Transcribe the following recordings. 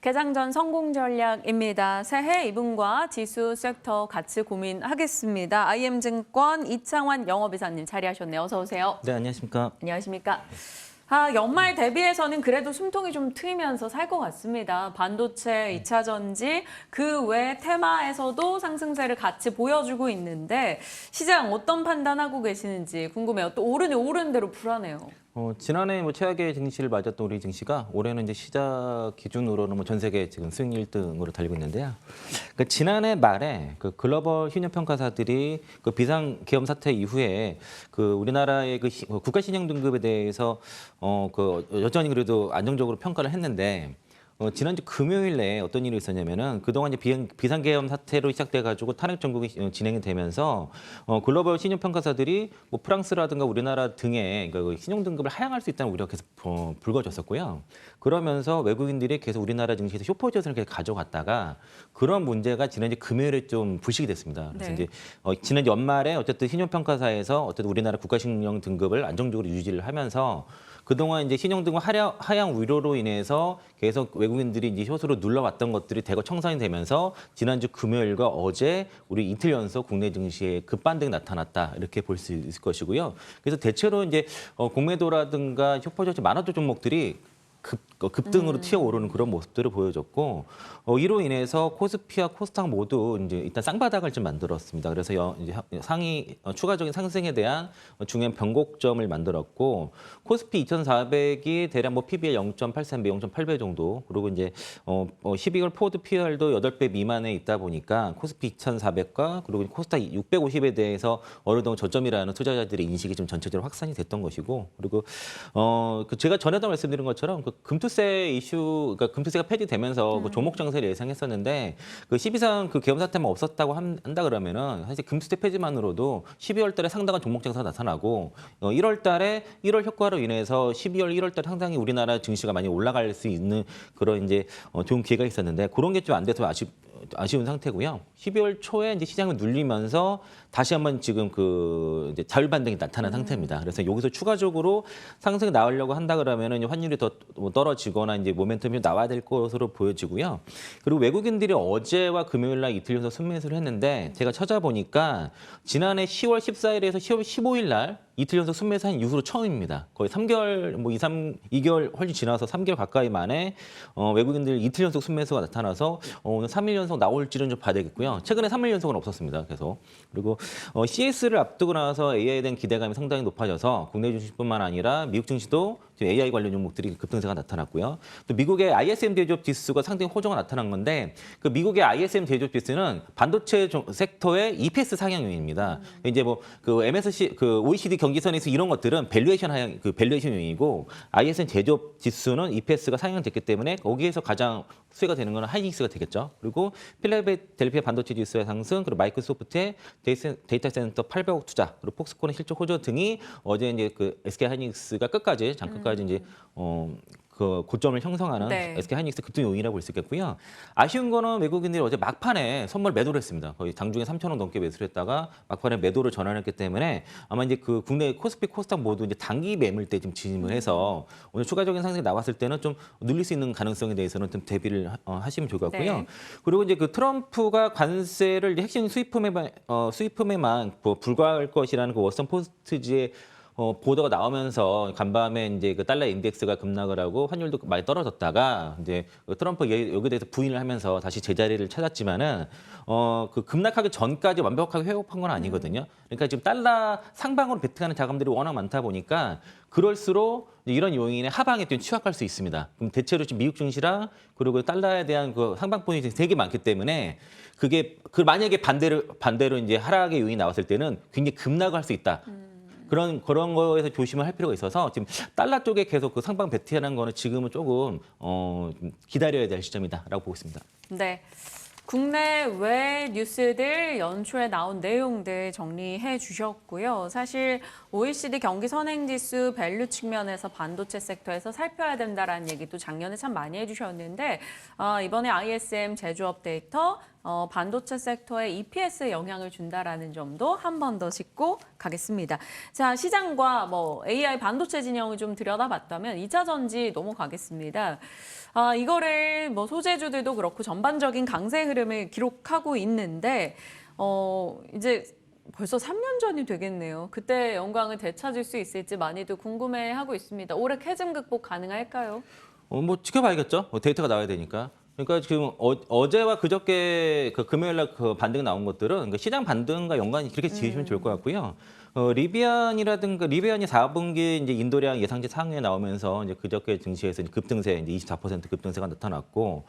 개장 전 성공 전략입니다. 새해 이분과 지수 섹터 같이 고민하겠습니다. IM증권 이창환 영업이사님 자리하셨네요. 어서 오세요. 네, 안녕하십니까. 안녕하십니까. 연말 대비해서는 그래도 숨통이 좀 트이면서 살 것 같습니다. 반도체, 2차 전지, 그 외 테마에서도 상승세를 같이 보여주고 있는데 시장 어떤 판단하고 계시는지 궁금해요. 또 오르니 오르는 대로 불안해요. 지난해 최악의 증시를 맞았던 우리 증시가 올해는 이제 시작 기준으로는 전 세계 지금 수익 1등으로 달리고 있는데요. 그러니까 지난해 말에 그 글로벌 신용평가사들이 그 비상계엄 사태 이후에 그 우리나라의 그 국가신용 등급에 대해서 여전히 그래도 안정적으로 평가를 했는데 지난주 금요일에 어떤 일이 있었냐면은 그동안 이제 비상계엄 사태로 시작돼가지고 탄핵 정국이 진행이 되면서 글로벌 신용평가사들이 뭐 프랑스라든가 우리나라 등의 그 신용등급을 하향할 수 있다는 우려가 계속 불거졌었고요. 그러면서 외국인들이 계속 우리나라 증시에서 쇼포지션을 계속 가져갔다가 그런 문제가 지난주 금요일에 좀 불식이 됐습니다. 그래서 이제 지난 연말에 어쨌든 신용평가사에서 어쨌든 우리나라 국가신용 등급을 안정적으로 유지를 하면서 그동안 이제 신용등급 하향 우려로 인해서 계속 외국인들이 이제 효소로 눌러왔던 것들이 대거 청산이 되면서 지난주 금요일과 어제 우리 이틀 연속 국내 증시에 급반등이 나타났다 이렇게 볼 수 있을 것이고요. 그래서 대체로 이제 공매도라든가 슈퍼저지 많았던 종목들이 급등으로 튀어오르는 그런 모습들을 보여줬고 이로 인해서 코스피와 코스닥 모두 이제 일단 쌍바닥을 좀 만들었습니다. 그래서 이제 추가적인 상승에 대한 중요한 변곡점을 만들었고 코스피 2,400이 대략 뭐 PBR 0.83배, 0.8배 정도 그리고 이제 12개월 포워드 PR도 8배 미만에 있다 보니까 코스피 2,400과 그리고 코스닥 650에 대해서 어느 정도 저점이라는 투자자들의 인식이 좀 전체적으로 확산이 됐던 것이고 그리고 제가 전에도 말씀드린 것처럼 그 금투세 이슈, 그러니까 금투세가 폐지되면서 그 조목 장세를 예상했었는데 그 12상 그 계엄 사태만 없었다고 한다 그러면은 사실 금투세 폐지만으로도 12월 달에 상당한 조목 장세가 나타나고 1월 달에 1월 효과로 인해서 12월, 1월 달에 상당히 우리나라 증시가 많이 올라갈 수 있는 그런 이제 좋은 기회가 있었는데 그런 게 좀 안 돼서 아쉬운 상태고요. 12월 초에 이제 시장을 눌리면서 다시 한번 지금 그 이제 자율 반등이 나타난 상태입니다. 그래서 여기서 추가적으로 상승이 나오려고 한다 그러면은 환율이 더 떨어지거나 이제 모멘텀이 나와야 될 것으로 보여지고요. 그리고 외국인들이 어제와 금요일 날 이틀 연속 순매수를 했는데 제가 찾아보니까 지난해 10월 14일에서 10월 15일 날 이틀 연속 순매수한 이후로 처음입니다. 거의 3개월, 2개월 훨씬 지나서 3개월 가까이 만에 외국인들 이틀 연속 순매수가 나타나서 오늘 3일 연속 나올지는 좀 봐야 되겠고요. 최근에 3일 연속은 없었습니다. 계속. 그리고 CS를 앞두고 나서 AI에 대한 기대감이 상당히 높아져서 국내 증시뿐만 아니라 미국 증시도 AI 관련 종목들이 급등세가 나타났고요. 또 미국의 ISM 대조업 지수가 상당히 호조가 나타난 건데 그 미국의 ISM 대조업 지수는 반도체 섹터의 EPS 상향 요인입니다. 이제 뭐 그 MSC 그 OECD 경기선에서 이런 것들은 밸류에이션 요인이고 ISM 제조업 지수는 EPS가 상향됐기 때문에 거기에서 가장 수혜가 되는 것은 하이닉스가 되겠죠. 그리고 필라델피아 반도체 지수의 상승, 그리고 마이크로소프트의 데이터 센터 800억 투자, 그리고 폭스콘의 실적 호조 등이 어제 이제 그 SK 하이닉스가 잠깐까지 이제 그 고점을 형성하는 SK 하이닉스 급등 요인이라고 볼 수 있겠고요. 아쉬운 거는 외국인들이 어제 막판에 선물 매도를 했습니다. 거의 장중에 3,000원 넘게 매수를 했다가 막판에 매도를 전환했기 때문에 아마 이제 그 국내 코스피, 코스닥 모두 이제 단기 매물대 좀 진입을 해서 오늘 추가적인 상승이 나왔을 때는 좀 눌릴 수 있는 가능성에 대해서는 좀 대비를 하시면 좋을 것 같고요. 그리고 이제 그 트럼프가 관세를 이제 핵심 수입품에만 불과할 것이라는 그 워싱턴 포스트지의 보도가 나오면서 간밤에 이제 그 달러 인덱스가 급락을 하고 환율도 많이 떨어졌다가 이제 트럼프 여기에 대해서 부인을 하면서 다시 제자리를 찾았지만은 그 급락하기 전까지 완벽하게 회복한 건 아니거든요. 그러니까 지금 달러 상방으로 베팅하는 자금들이 워낙 많다 보니까 그럴수록 이런 요인의 하방에 좀 취약할 수 있습니다. 그럼 대체로 지금 미국 증시랑 그리고 달러에 대한 그 상방pon이 되게 많기 때문에 그게 만약에 반대로 이제 하락의 요인이 나왔을 때는 굉장히 급락을 할 수 있다. 그런 거에서 조심을 할 필요가 있어서 지금 달러 쪽에 계속 그 상방 베팅하는 거는 지금은 조금 기다려야 될 시점이다라고 보고 있습니다. 네. 국내외 뉴스들 연초에 나온 내용들 정리해 주셨고요. 사실 OECD 경기 선행지수 밸류 측면에서 반도체 섹터에서 살펴야 된다라는 얘기도 작년에 참 많이 해주셨는데 이번에 ISM 제조업 데이터 반도체 섹터의 EPS에 영향을 준다라는 점도 한 번 더 짚고 가겠습니다. 자, 시장과 AI 반도체 진영을 좀 들여다봤다면 2차 전지 넘어가겠습니다. 이거를 소재주들도 그렇고 전반적인 강세 흐름을 기록하고 있는데 이제 벌써 3년 전이 되겠네요. 그때 영광을 되찾을 수 있을지 많이들 궁금해하고 있습니다. 올해 캐즘 극복 가능할까요? 지켜봐야겠죠. 데이터가 나와야 되니까. 그러니까 지금 어제와 그저께 그 금요일 날 그 반등 나온 것들은 그 시장 반등과 연관이 그렇게 지으시면 좋을 것 같고요. 리비안이 4분기 이제 인도량 예상치 상회에 나오면서 이제 그저께 증시에서 이제 급등세 이제 24% 급등세가 나타났고,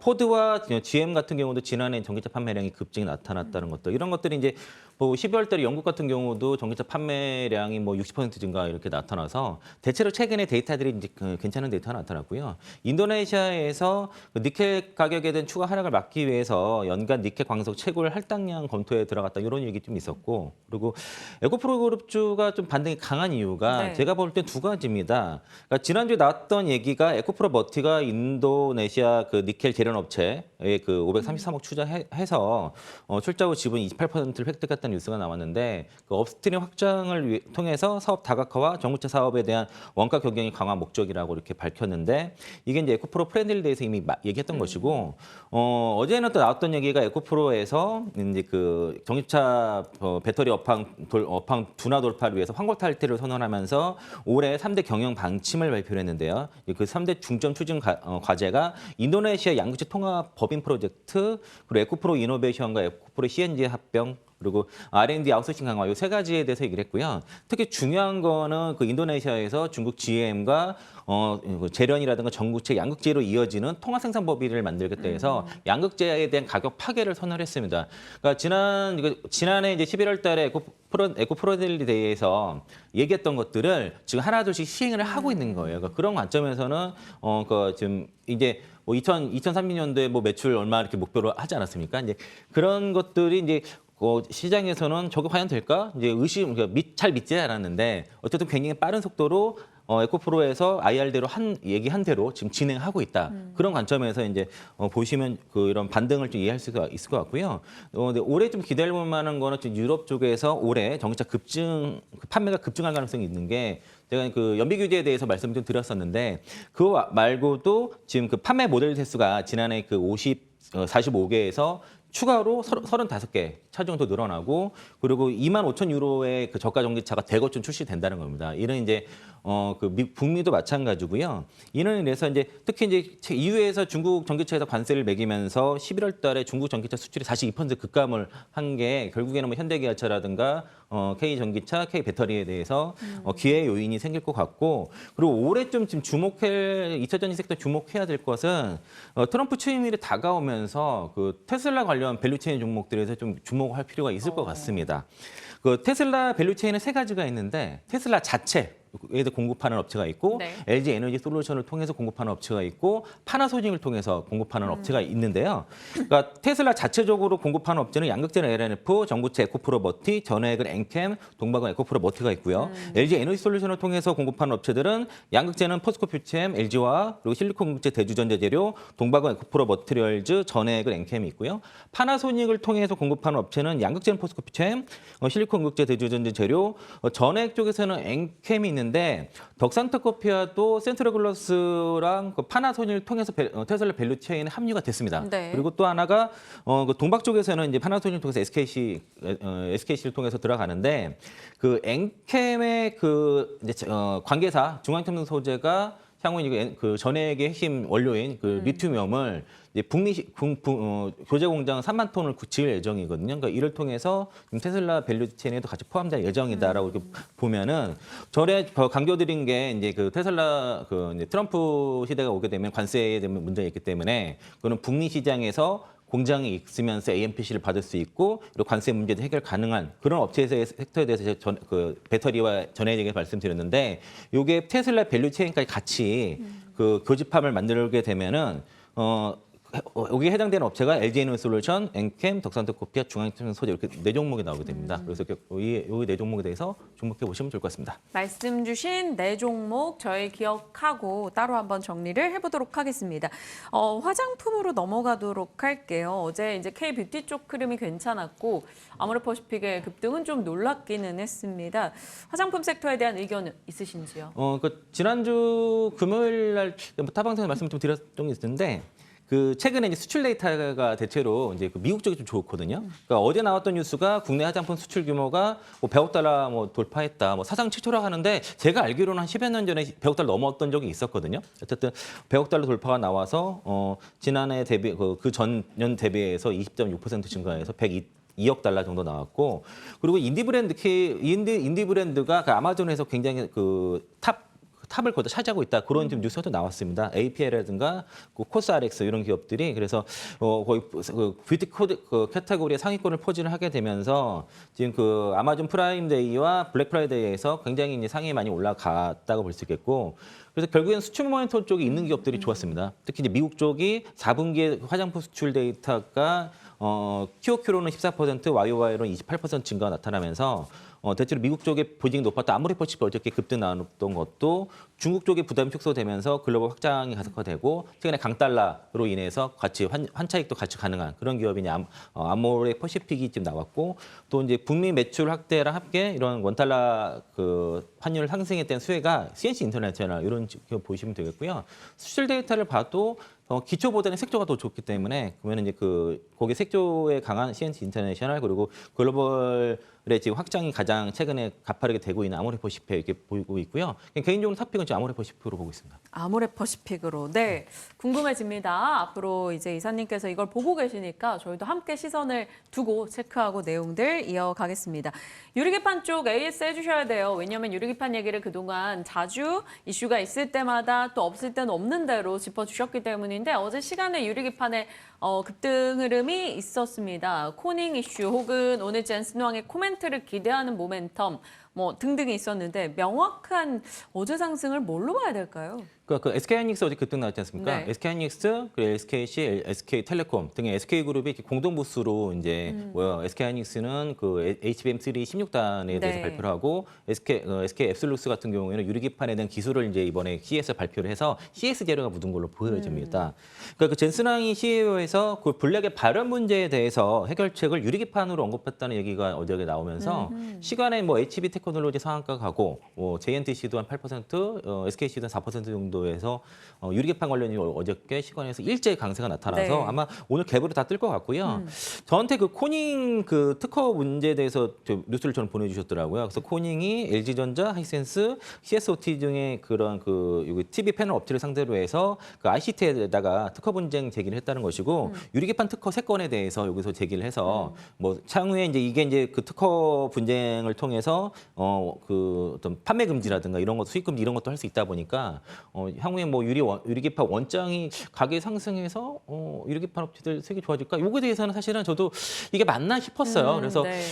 포드와 GM 같은 경우도 지난해 전기차 판매량이 급증이 나타났다는 것들, 이런 것들이 이제 12월 달에 영국 같은 경우도 전기차 판매량이 60% 증가 이렇게 나타나서 대체로 최근에 데이터들이 이제 괜찮은 데이터가 나타났고요. 인도네시아에서 니켈 가격에 대한 추가 하락을 막기 위해서 연간 니켈 광석 채굴 할당량 검토에 들어갔다 이런 얘기 좀 있었고, 그리고 에코프로 그룹주가 좀 반등이 강한 이유가 네. 제가 볼 때 두 가지입니다. 그러니까 지난주에 나왔던 얘기가 에코프로 머티가 인도네시아 그 니켈 제련 업체에 그 533억 투자해서 출자후 지분 28%를 획득했다는 뉴스가 나왔는데, 그 업스트림 확장을 통해서 사업 다각화와 전구체 사업에 대한 원가 경쟁이 강화 목적이라고 이렇게 밝혔는데, 이게 이제 에코프로 프렌들에 대해서 이미 얘기했던 것이고, 어제는 또 나왔던 얘기가 에코프로에서 이제 그 전기차 배터리 업황 둔화 돌파를 위해서 황골 탈퇴를 선언하면서 올해 3대 경영 방침을 발표를 했는데요. 그 3대 중점 추진 과제가 인도네시아 양극재 통합 법인 프로젝트, 그리고 에코프로 이노베이션과 에코프로 CNG 합병, 그리고 R&D 아웃소싱 강화 이 세 가지에 대해서 얘기를 했고요. 특히 중요한 거는 그 인도네시아에서 중국 GM과 재련이라든가 전구체, 양극재로 이어지는 통합 생산 법인을 만들겠다 해서 양극재에 대한 가격 파괴를 선언을 했습니다. 그러니까 지난해 이제 11월 달에 에코프로델리 대회에서 얘기했던 것들을 지금 하나둘씩 시행을 하고 있는 거예요. 그러니까 그런 관점에서는 지금 이제 2030년도에 매출 얼마 이렇게 목표로 하지 않았습니까? 이제 그런 것들이 이제 시장에서는 저게 과연 될까? 이제 잘 믿지 않았는데 어쨌든 굉장히 빠른 속도로 에코프로에서 IR대로 얘기한 대로 지금 진행하고 있다. 그런 관점에서 이제 보시면 이런 반등을 좀 이해할 수가 있을 것 같고요. 근데 올해 좀 기대할 만한 거는 좀 유럽 쪽에서 올해 전기차 판매가 급증할 가능성이 있는 게, 제가 그 연비 규제에 대해서 말씀 좀 드렸었는데, 그거 말고도 지금 그 판매 모델 대수가 지난해 45개에서 추가로 35개 차 정도 늘어나고, 그리고 25,000 유로의 그 저가 전기차가 대거 좀 출시된다는 겁니다. 이런 이제 북미도 마찬가지고요. 이는 그래서 이제 특히 이제 EU에서 중국 전기차에서 관세를 매기면서 11월 달에 중국 전기차 수출이 42% 급감을 한 게 결국에는 현대기아차라든가 K전기차, K배터리에 대해서 기회 요인이 생길 것 같고, 그리고 올해 좀 지금 2차 전지 섹터 주목해야 될 것은 트럼프 취임일이 다가오면서 그 테슬라 관련 밸류체인 종목들에서 좀 주목할 필요가 있을 것 같습니다. 그 테슬라 밸류체인은 세 가지가 있는데, 테슬라 자체 에도 공급하는 업체가 있고, 네. LG 에너지 솔루션을 통해서 공급하는 업체가 있고, 파나소닉을 통해서 공급하는 업체가 있는데요. 그러니까 테슬라 자체적으로 공급하는 업체는 양극재는 LNF, 전구체 에코프로 머티, 전해액은 엔캠, 동박은 에코프로 머티가 있고요. LG 에너지 솔루션을 통해서 공급하는 업체들은 양극재는 포스코 퓨체엠, LG화, 그리고 실리콘 공급재 대주전자재료, 동박은 에코프로 머티리얼즈, 전해액은 엔캠이 있고요. 파나소닉을 통해서 공급하는 업체는 양극재는 포스코 퓨체엠, 실리콘 공급재 대주전자재료, 전해액 쪽에서는 엔캠이 있는데, 덕산트 커피와도 센트럴글라스랑 파나소닉을 통해서 테슬라 밸류체인에 합류가 됐습니다. 네. 그리고 또 하나가 그 동박 쪽에서는 이제 파나소닉을 통해서 SKC를 통해서 들어가는데, 그 엔캠의 이제 관계사 중앙첨단 소재가 향후 그 전해액의 핵심 원료인 그 리튬이온을 이제 교제 공장 3만 톤을 지을 예정이거든요. 그러니까 이를 통해서 테슬라 밸류체인에도 같이 포함될 예정이다라고 이렇게 보면은, 전에 강조드린 게 이제 그 테슬라 이제 트럼프 시대가 오게 되면 관세에 대한 문제가 있기 때문에, 그거는 북미 시장에서 공장이 있으면서 AMPC를 받을 수 있고, 그리고 관세 문제도 해결 가능한 그런 업체에서의 섹터에 대해서 제가 배터리와 전해액에 말씀드렸는데, 이게 테슬라 밸류체인까지 같이 그 교집합을 만들게 되면은 여기에 해당되는 업체가 LG에너지솔루션, 엔캠, 덕산테크코피아, 중앙인터넷 소재 이렇게 4종목이 나오게 됩니다. 그래서 여기 4종목에 대해서 주목해 보시면 좋을 것 같습니다. 말씀 주신 4종목 저희 기억하고 따로 한번 정리를 해보도록 하겠습니다. 화장품으로 넘어가도록 할게요. 어제 이제 K뷰티 쪽 흐름이 괜찮았고 아모레퍼시픽의 급등은 좀 놀랍기는 했습니다. 화장품 섹터에 대한 의견 있으신지요? 지난주 금요일 날 타방송에서 말씀 좀 드렸던 게 있는데 그 최근에 이제 수출 데이터가 대체로 이제 그 미국 쪽이 좀 좋거든요. 그러니까 어제 나왔던 뉴스가 국내 화장품 수출 규모가 뭐 100억 달러 뭐 돌파했다, 뭐 사상 최초라고 하는데 제가 알기로는 한 10여 년 전에 100억 달러 넘었던 적이 있었거든요. 어쨌든 100억 달러 돌파가 나와서 지난해 대비 그 전년 대비해서 20.6% 증가해서 2억 달러 정도 나왔고 그리고 인디 브랜드가 그 아마존에서 굉장히 탑을 거의 차지하고 있다. 그런 좀 뉴스도 나왔습니다. APL이라든가 코스RX 이런 기업들이 그래서 거의 그 뷰티 카테고리의 상위권을 포진을 하게 되면서 지금 그 아마존 프라임데이와 블랙 프라이데이에서 굉장히 이제 상위에 많이 올라갔다고 볼 수 있겠고 그래서 결국엔 수출 모멘텀 쪽에 있는 기업들이 좋았습니다. 특히 이제 미국 쪽이 4분기에 화장품 수출 데이터가 QOQ로는 14%, YOY로는 28% 증가가 나타나면서 대체로 미국 쪽의 보직이 높았다. 아모레퍼시픽 어저께 급등 나왔던 것도 중국 쪽의 부담이 축소되면서 글로벌 확장이 가속화되고 최근에 강달러로 인해서 같이 환차익도 같이 가능한 그런 기업이니 아모레퍼시픽이 지금 나왔고 또 이제 북미 매출 확대랑 함께 이런 원달러 그 환율 상승에 대한 수혜가 CNC 인터내셔널 이런 기업 보시면 되겠고요. 수출 데이터를 봐도 기초보다는 색조가 더 좋기 때문에 그러면 이제 거기 색조에 강한 CNC 인터내셔널 그리고 글로벌의 지금 확장이 가장 최근에 가파르게 되고 있는 아모레퍼시픽 이렇게 보이고 있고요. 개인적으로 탑픽은 지금 아모레퍼시픽으로 보고 있습니다. 아모레퍼시픽으로. 네, 궁금해집니다. 앞으로 이제 이사님께서 이걸 보고 계시니까 저희도 함께 시선을 두고 체크하고 내용들 이어가겠습니다. 유리기판 쪽 AS 해주셔야 돼요. 왜냐하면 유리기판 얘기를 그동안 자주 이슈가 있을 때마다 또 없을 때는 없는 대로 짚어주셨기 때문인데 어제 시간에 유리기판에 급등 흐름이 있었습니다. 코닝 이슈 혹은 오늘 젠슨왕의 코멘트를 기대하는 모멘텀 뭐 등등이 있었는데 명확한 어제 상승을 뭘로 봐야 될까요? 그 SK하이닉스 어제 급등 나왔지 않습니까? 네. SK하이닉스, 그리고 SKC, SK텔레콤 등의 SK그룹이 공동 부스로 이제 SK하이닉스는 그 HBM3 16단에 대해서 네. 발표를 하고 SK앱솔루스 같은 경우에는 유리기판에 대한 기술을 이제 이번에 CES에 발표를 해서 CS 재료가 묻은 걸로 보여집니다. 그러니까 그 젠슨왕이 CEO에서 그 블랙의 발열 문제에 대해서 해결책을 유리기판으로 언급했다는 얘기가 어제 나오면서 시간에 뭐 HB 테크놀로지 상한가 가고 JNTC도 한 8%, SKC도 한 4% 정도에서 유리기판 관련이 어저께 시간에서 일제 강세가 나타나서 네. 아마 오늘 갭으로 다 뜰 것 같고요. 저한테 그 코닝 그 특허 문제에 대해서 뉴스를 저는 보내주셨더라고요. 그래서 코닝이 LG전자, 하이센스, CSOT 등의 그런 그 TV 패널 업체를 상대로 해서 그 ICT에다가 특허 분쟁 제기를 했다는 것이고 유리기판 특허 3건에 대해서 여기서 제기를 해서 뭐 차후에 이제 이게 이제 그 특허 분쟁을 통해서 그 어떤 판매 금지라든가 이런 것 수익 금지 이런 것도 할 수 있다 보니까 향후에 뭐 유리기판 원장이 가격 상승해서 유리기판 업체들 세계 좋아질까? 요거에 대해서는 사실은 저도 이게 맞나 싶었어요. 그래서 네.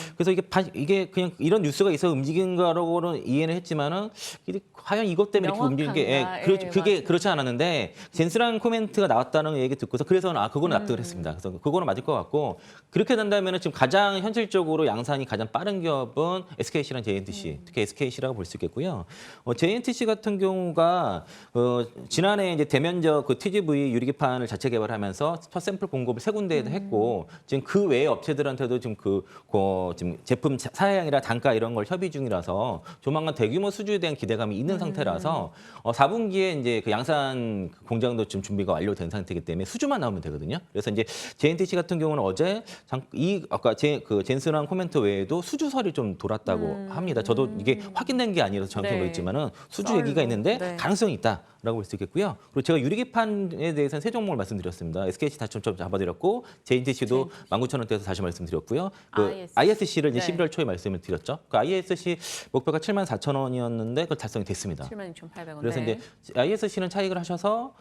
이게 그냥 이런 뉴스가 있어 움직인가라고는 이해는 했지만은 이게 과연 이것 때문에 이렇게 움직이는 게 그게 맞습니다. 그렇지 않았는데 젠스랑 코멘트가 나왔다는 얘기 듣고서 그래서 그거는 납득을 했습니다. 그래서 그거는 맞을 것 같고 그렇게 된다면은 지금 가장 현실적으로 양산이 가장 빠른 기업은 SKC랑 JNTC, 특히 SKC라고 볼 수 있겠고요. JNTC 같은 경우가 지난해 이제 대면적 그 TGV 유리기판을 자체 개발하면서 첫 샘플 공급을 3군데에도 했고 지금 그 외의 업체들한테도 지금 지금 제품 사양이라 단가 이런 걸 협의 중이라서 조만간 대규모 수주에 대한 기대감이 있는 상태라서 4분기에 이제 그 양산 공장도 지금 준비가 완료된 상태이기 때문에 수주만 나오면 되거든요. 그래서 이제 JNTC 같은 경우는 어제 아까 그 젠슨랑 코멘트 외에도 수주설이 좀 돌았다고 합니다. 저도 이게 확인된 게 아니라서 정확히 네. 모르겠지만은 수주 얘기가 있는데 네. 가능성이 있다라고 볼 수 있겠고요. 그리고 제가 유리기판에 대해서는 3종목을 말씀드렸습니다. SKC 다시 좀 잡아드렸고 JNTC도 19,000원대에서 다시 말씀드렸고요. ISC를 이제 네. 11월 초에 말씀을 드렸죠. 그 ISC 목표가 74,000원이었는데 그걸 달성이 됐습니다. 76,800원. 그래서 이제 ISC는 차익을 하셔서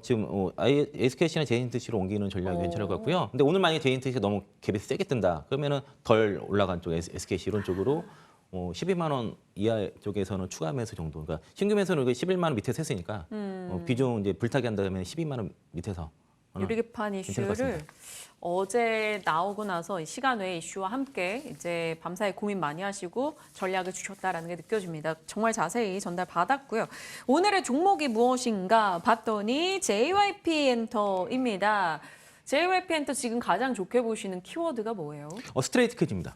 지금 SKC나 JNTC로 옮기는 전략이 괜찮을 것 같고요. 근데 오늘 만약에 JNTC가 너무 갭이 세게 뜬다. 그러면은 덜 올라간 쪽 SKC 이런 쪽으로 12만 원 이하 쪽에서는 추가 매수 정도. 그러니까 신규 매수는 11만 원 밑에서 했으니까 비중 이제 불타기 한다면 12만 원 밑에서 유리기판 괜찮을 것 이슈를 같습니다. 어제 나오고 나서 시간 외의 이슈와 함께 이제 밤사이 고민 많이 하시고 전략을 주셨다라는 게 느껴집니다. 정말 자세히 전달 받았고요. 오늘의 종목이 무엇인가 봤더니 JYP 엔터입니다. JYP 엔터 지금 가장 좋게 보시는 키워드가 뭐예요? 스트레이트 캐즈입니다.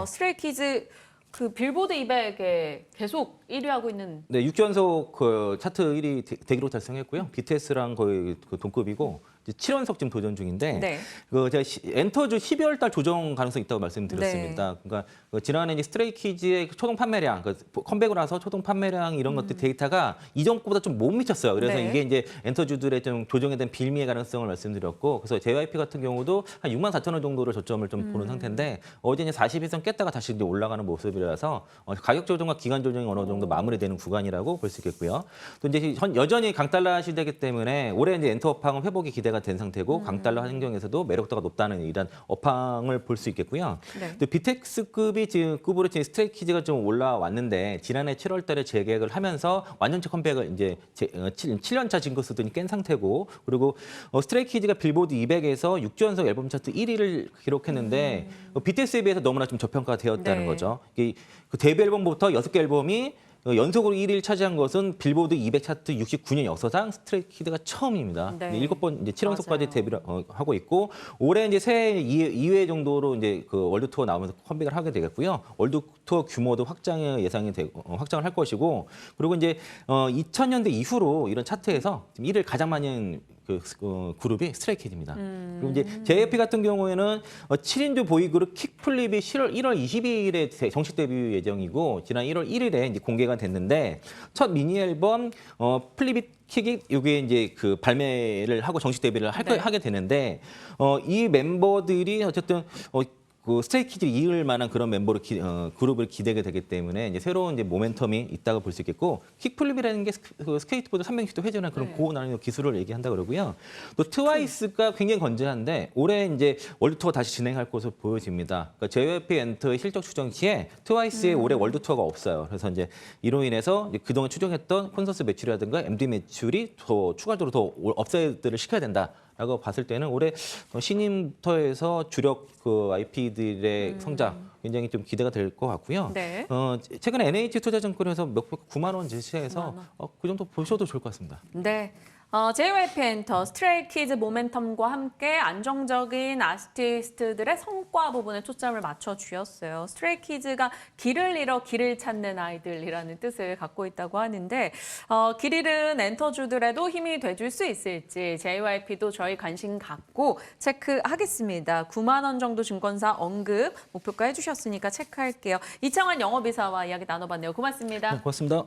스트레이키즈 그 빌보드 200에 계속 1위하고 있는. 네, 6주 연속 그 차트 1위 대기록 달성했고요. BTS랑 거의 그 동급이고 이제 7연속 지금 도전 중인데 네. 그 제가 엔터주 12월 달 조정 가능성이 있다고 말씀드렸습니다. 네. 그러니까 그 지난해 이제 스트레이키즈의 초동 판매량, 컴백을 해서 초동 판매량 이런 것들 데이터가 이전 거보다 좀 못 미쳤어요. 그래서 네. 이게 이제 엔터주들의 좀 조정에 대한 빌미의 가능성을 말씀드렸고, 그래서 JYP 같은 경우도 한 6만 4천 원 정도를 저점을 좀 보는 상태인데 어제 이제 41선 깼다가 다시 이제 올라가는 모습이라서 가격 조정과 기간 조정이 어느 정도 마무리되는 구간이라고 볼 수 있겠고요. 또 이제 여전히 강달러 시대이기 때문에 올해 이제 엔터 업황은 회복이 기대가 된 상태고 강달러 환경에서도 매력도가 높다는 이런 업황을 볼 수 있겠고요. 네. 또 비텍스급이 지금 급으로 지금 스트레이키즈가 좀 올라왔는데 지난해 7월달에 재계약을 하면서 완전체 컴백을 이제 7년차 징크스도 깬 상태고, 그리고 스트레이키즈가 빌보드 200에서 6주 연속 앨범 차트 1위를 기록했는데 BTS에 비해서 너무나 좀 저평가되었다는 네. 거죠. 그 데뷔 앨범부터 6개 앨범이 연속으로 1위를 차지한 것은 빌보드 200 차트 69년 역사상 스트레이키즈가 처음입니다. 네. 7번 이제 7연속까지 맞아요. 데뷔를 하고 있고, 올해 이제 새해 2회 정도로 이제 그 월드 투어 나오면서 컴백을 하게 되겠고요. 월드 투어 규모도 확장을 확장을 할 것이고, 그리고 이제 2000년대 이후로 이런 차트에서 지금 1위를 가장 많이 한 그룹이 스트레이키즈입니다. 그리고 이제 JYP 같은 경우에는 7인조 보이그룹 킥플립이 1월 22일에 정식 데뷔 예정이고 지난 1월 1일에 이제 공개가 됐는데 첫 미니 앨범 플립이 킥이 이게 이제 그 발매를 하고 정식 데뷔를 네. 하게 되는데 이 멤버들이 어쨌든 그 스트레이키즈를 이을 만한 그런 그룹을 기대게 되기 때문에 이제 새로운 이제 모멘텀이 있다고 볼 수 있겠고, 킥플립이라는 게 스케이트보드 360도 회전하는 그런 네. 고난이도 기술을 얘기한다 그러고요. 또 트와이스가 굉장히 건재한데 올해 이제 월드 투어 다시 진행할 것으로 보여집니다. 그러니까 JYP 엔터의 실적 추정치에 트와이스의 올해 월드 투어가 없어요. 그래서 이제 이로 인해서 이제 그동안 추정했던 콘서트 매출이라든가 MD 매출이 더 추가적으로 더 업사이드를 시켜야 된다. 라고 봤을 때는 올해 신인부터해서 주력 그 IP들의 성장 굉장히 좀 기대가 될 것 같고요. 네. 최근에 NH투자증권에서 9만 원 제시해서 그 정도 보셔도 좋을 것 같습니다. 네. JYP 엔터, 스트레이키즈 모멘텀과 함께 안정적인 아티스트들의 성과 부분에 초점을 맞춰 주셨어요. 스트레이키즈가 길을 잃어 길을 찾는 아이들이라는 뜻을 갖고 있다고 하는데 길 잃은 엔터주들에도 힘이 돼줄 수 있을지 JYP도 저희 관심 갖고 체크하겠습니다. 9만 원 정도 증권사 언급 목표가 해주셨으니까 체크할게요. 이창환 영업이사와 이야기 나눠봤네요. 고맙습니다. 고맙습니다.